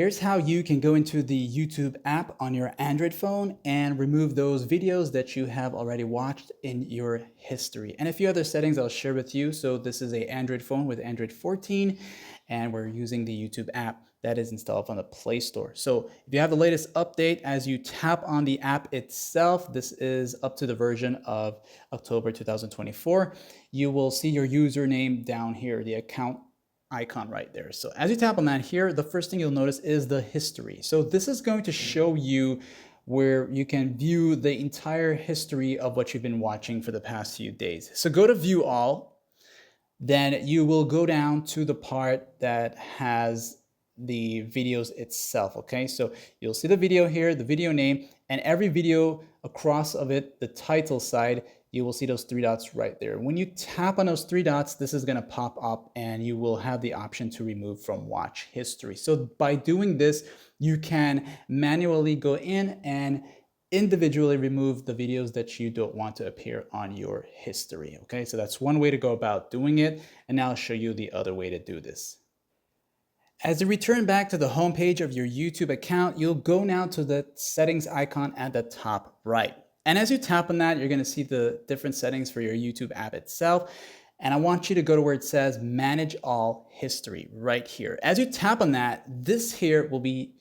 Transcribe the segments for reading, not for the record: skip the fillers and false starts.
Here's how you can go into the YouTube app on your Android phone and remove those videos that you have already watched in your history. And a few other settings I'll share with you. So this is an Android phone with Android 14, and we're using the YouTube app that is installed on the Play Store. So if you have the latest update, as you tap on the app itself, this is up to the version of October 2024, you will see your username down here, the account icon right there. So as you tap on that here, the first thing you'll notice is the history. So this is going to show you where you can view the entire history of what you've been watching for the past few days. So go to view all, then you will go down to the part that has the videos itself. Okay, so you'll see the video here, the video name, and every video across of it, the title side, you will see those three dots right there. When you tap on those three dots, this is going to pop up and you will have the option to remove from watch history. So by doing this, you can manually go in and individually remove the videos that you don't want to appear on your history. Okay, so that's one way to go about doing it. And now I'll show you the other way to do this. As you return back to the home page of your YouTube account, you'll go now to the settings icon at the top right. And as you tap on that, you're going to see the different settings for your YouTube app itself. And I want you to go to where it says manage all history right here. As you tap on that, this here will be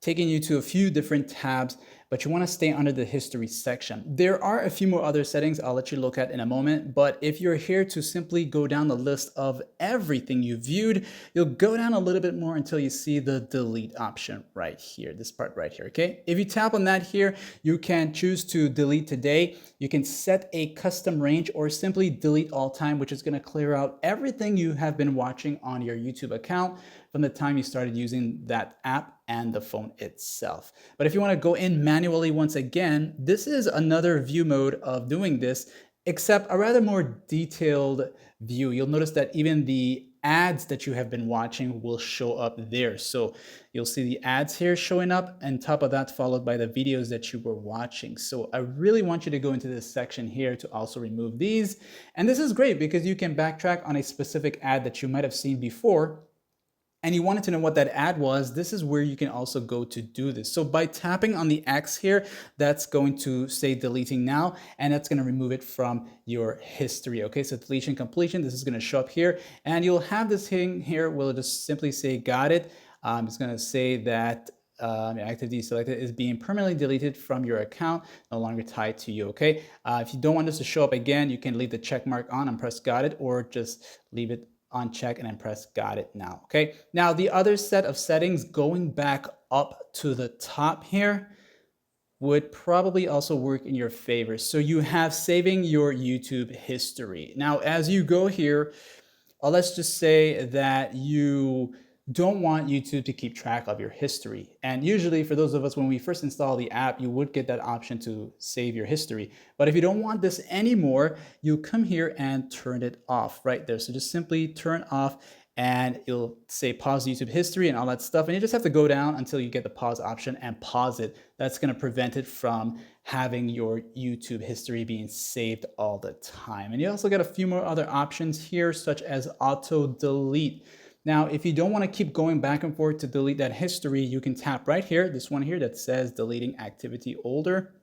taking you to a few different tabs, but you want to stay under the history section. There are a few more other settings I'll let you look at in a moment, but if you're here to simply go down the list of everything you viewed, you'll go down a little bit more until you see the delete option right here, this part right here, okay? If you tap on that here, you can choose to delete today. You can set a custom range or simply delete all time, which is going to clear out everything you have been watching on your YouTube account from the time you started using that app and the phone itself. But if you want to go in manually once again, this is another view mode of doing this, except a rather more detailed view. You'll notice that even the ads that you have been watching will show up there. So you'll see the ads here showing up, and top of that followed by the videos that you were watching. So I really want you to go into this section here to also remove these. And this is great because you can backtrack on a specific ad that you might have seen before and you wanted to know what that ad was, this is where you can also go to do this. So by tapping on the X here, that's going to say deleting now, and that's going to remove it from your history. Okay, so deletion completion, this is going to show up here, and you'll have this thing here, we'll just simply say got it. It's going to say that activity selected is being permanently deleted from your account, no longer tied to you. Okay, if you don't want this to show up again, you can leave the check mark on and press got it, or just leave it on check and then press got it now. Okay, now the other set of settings going back up to the top here would probably also work in your favor. So you have saving your YouTube history. Now as you go here, let's just say that you don't want YouTube to keep track of your history. And usually for those of us, when we first install the app, you would get that option to save your history. But if you don't want this anymore, you come here and turn it off right there. So just simply turn off and you'll say pause YouTube history and all that stuff. And you just have to go down until you get the pause option and pause it. That's going to prevent it from having your YouTube history being saved all the time. And you also get a few more other options here, such as auto delete. Now, if you don't want to keep going back and forth to delete that history, you can tap right here, this one here that says deleting activity older.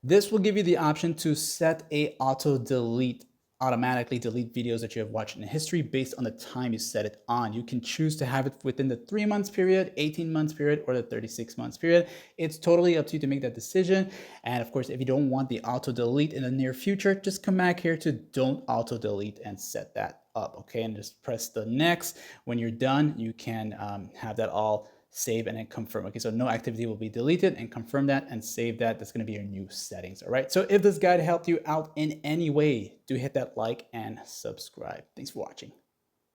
This will give you the option to set a auto delete, automatically delete videos that you have watched in history based on the time you set it on. You can choose to have it within the 3 months period, 18 months period, or the 36 months period. It's totally up to you to make that decision. And of course, if you don't want the auto delete in the near future, just come back here to don't auto delete and set that up. Okay, and just press the next. When you're done, you can have that all save and then confirm. Okay, so no activity will be deleted, and confirm that and save that. That's going to be your new settings. All right, so if this guide helped you out in any way, do hit that like and subscribe. Thanks for watching.